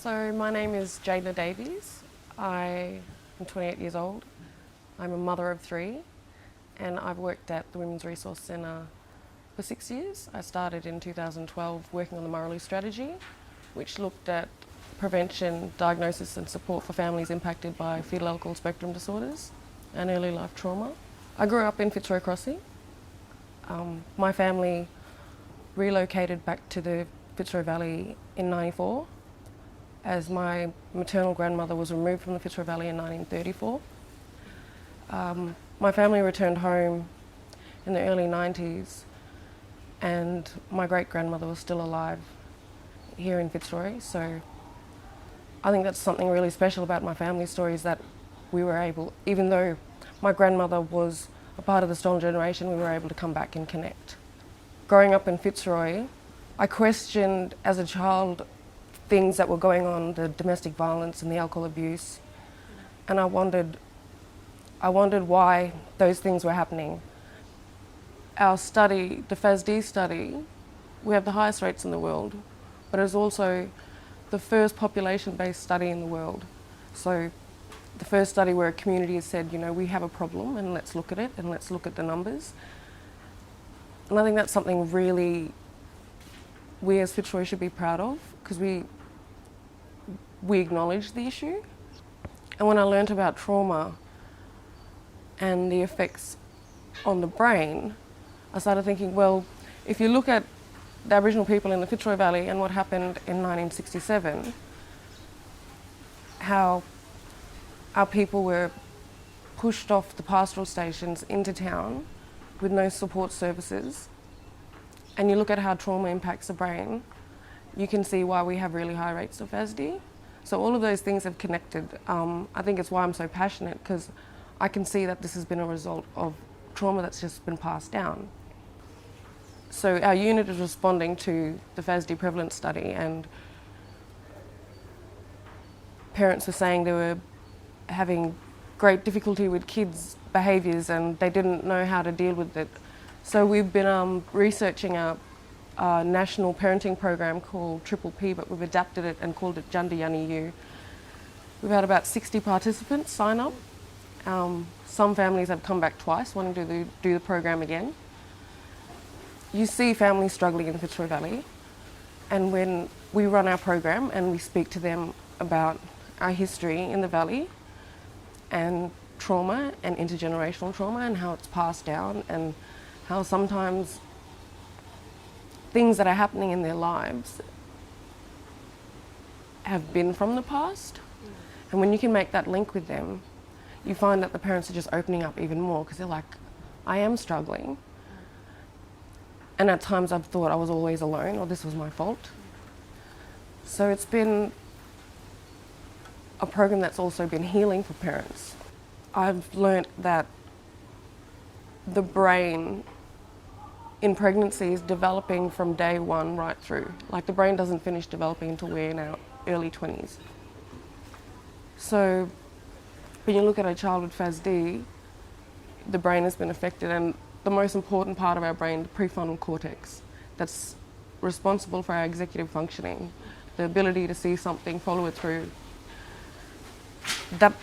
So my name is Jayna Davies. I am 28 years old. I'm a mother of three and I've worked at the Women's Resource Centre for 6 years. I started in 2012 working on the Murrilee strategy, which looked at prevention, diagnosis and support for families impacted by fetal alcohol spectrum disorders and early life trauma. I grew up in Fitzroy Crossing. My family relocated back to the Fitzroy Valley in '94 as my maternal grandmother was removed from the Fitzroy Valley in 1934. My family returned home in the early 90s and my great-grandmother was still alive here in Fitzroy, so I think that's something really special about my family story, is that we were able, even though my grandmother was a part of the stolen generation, we were able to come back and connect. Growing up in Fitzroy, I questioned as a child things that were going on, the domestic violence and the alcohol abuse, and I wondered why those things were happening. Our study, the FASD study, we have the highest rates in the world, but it's also the first population-based study in the world. So the first study where a community has said, you know, we have a problem and let's look at it and let's look at the numbers. And I think that's something really we as Fitzroy should be proud of, because we acknowledge the issue. And when I learnt about trauma and the effects on the brain, I started thinking, well, if you look at the Aboriginal people in the Fitzroy Valley and what happened in 1967, how our people were pushed off the pastoral stations into town with no support services, and you look at how trauma impacts the brain, you can see why we have really high rates of FASD. So all of those things have connected. I think it's why I'm so passionate, because I can see that this has been a result of trauma that's just been passed down. So our unit is responding to the FASD prevalence study, and parents were saying they were having great difficulty with kids' behaviours and they didn't know how to deal with it. So we've been researching a national parenting program called Triple P, but we've adapted it and called it Junda Yani U. We've had about 60 participants sign up. Some families have come back twice, wanting to do the program again. You see families struggling in the Fitzroy Valley, and when we run our program and we speak to them about our history in the valley and trauma and intergenerational trauma and how it's passed down, and how sometimes things that are happening in their lives have been from the past. And when you can make that link with them, you find that the parents are just opening up even more, because they're like, I am struggling. And at times I've thought I was always alone, or this was my fault. So it's been a program that's also been healing for parents. I've learnt that the brain in pregnancy is developing from day one right through. Like, the brain doesn't finish developing until we're in our early 20s. So when you look at a child with FASD, the brain has been affected, and the most important part of our brain, the prefrontal cortex, that's responsible for our executive functioning, the ability to see something, follow it through, that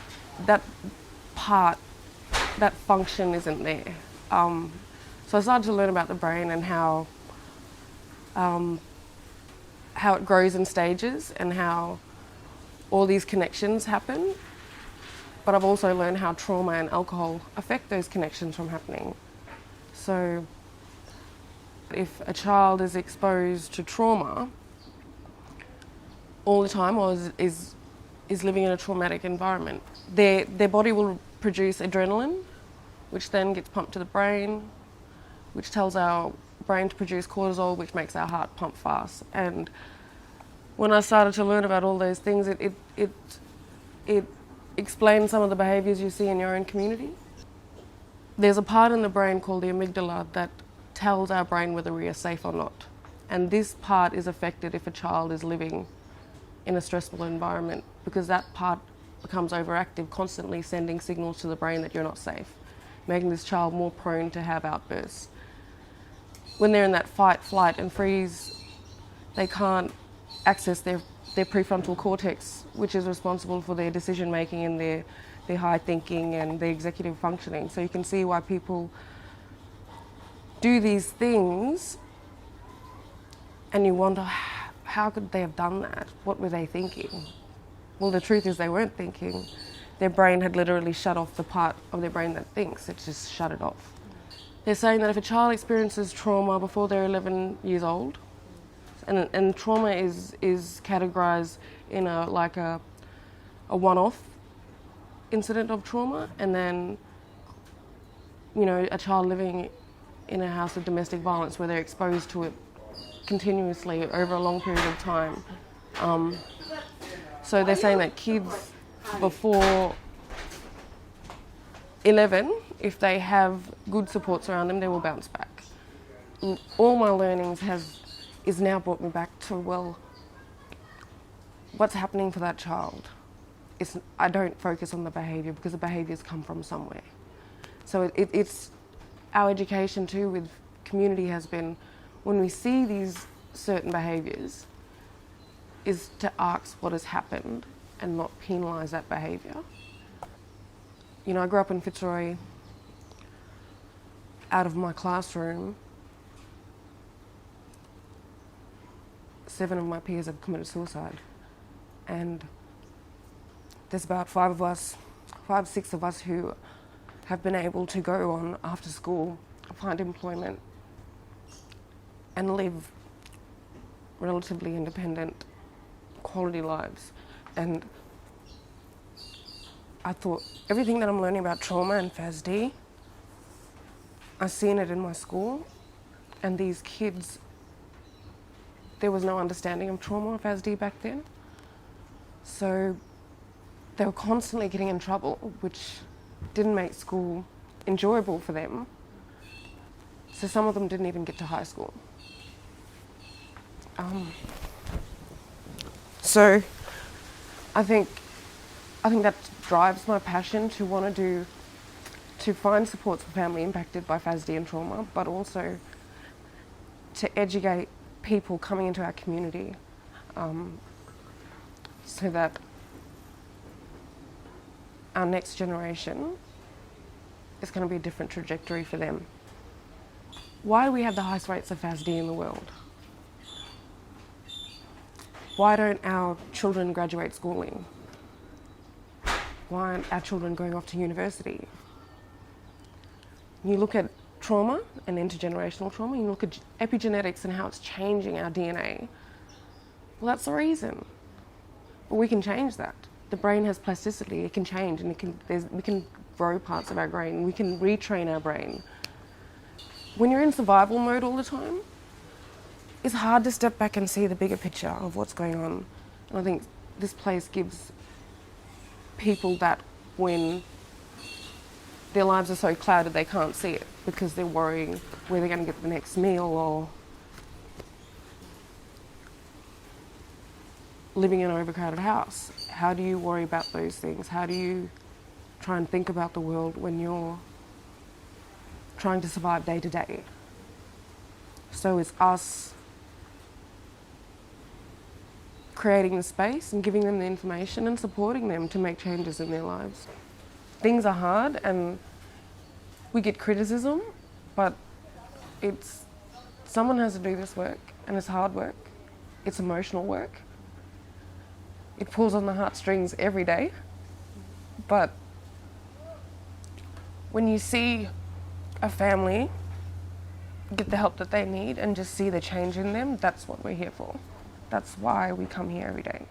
part, that function isn't there. So I started to learn about the brain and how it grows in stages and how all these connections happen. But I've also learned how trauma and alcohol affect those connections from happening. So if a child is exposed to trauma all the time, or is living in a traumatic environment, their body will produce adrenaline, which then gets pumped to the brain, which tells our brain to produce cortisol, which makes our heart pump fast. And when I started to learn about all those things, it explained some of the behaviours you see in your own community. There's a part in the brain called the amygdala that tells our brain whether we are safe or not. And this part is affected if a child is living in a stressful environment, because that part becomes overactive, constantly sending signals to the brain that you're not safe, making this child more prone to have outbursts. When they're in that fight, flight and freeze, they can't access their their prefrontal cortex, which is responsible for their decision making and their high thinking and their executive functioning. So you can see why people do these things and you wonder, how could they have done that? What were they thinking? Well, the truth is they weren't thinking. Their brain had literally shut off the part of their brain that thinks. It just shut it off. They're saying that if a child experiences trauma before they're 11 years old, and trauma is categorised in a one-off incident of trauma, and then, you know, a child living in a house of domestic violence where they're exposed to it continuously over a long period of time. So they're saying that kids before 11, if they have good supports around them, they will bounce back. All my learnings is now brought me back to, well, what's happening for that child? I don't focus on the behaviour because the behaviours come from somewhere. So it's our education too with community has been, when we see these certain behaviours, is to ask what has happened and not penalise that behaviour. You know, I grew up in Fitzroy. Out of my classroom, 7 of my peers have committed suicide. And there's about 6 of us who have been able to go on after school, find employment, and live relatively independent, quality lives. And I thought everything that I'm learning about trauma and FASD, I've seen it in my school, and these kids, there was no understanding of trauma or FASD back then. So they were constantly getting in trouble, which didn't make school enjoyable for them. So some of them didn't even get to high school. So I think that drives my passion to want to find supports for family impacted by FASD and trauma, but also to educate people coming into our community so that our next generation is going to be a different trajectory for them. Why do we have the highest rates of FASD in the world? Why don't our children graduate schooling? Why aren't our children going off to university? You look at trauma and intergenerational trauma, you look at epigenetics and how it's changing our DNA. Well, that's the reason. But we can change that. The brain has plasticity, it can change, and we can grow parts of our brain, we can retrain our brain. When you're in survival mode all the time, it's hard to step back and see the bigger picture of what's going on. And I think this place gives people that when their lives are so clouded they can't see it because they're worrying where they're going to get the next meal or living in an overcrowded house. How do you worry about those things? How do you try and think about the world when you're trying to survive day to day? So it's us creating the space and giving them the information and supporting them to make changes in their lives. Things are hard and we get criticism, but someone has to do this work, and it's hard work. It's emotional work. It pulls on the heartstrings every day. But when you see a family get the help that they need and just see the change in them, that's what we're here for. That's why we come here every day.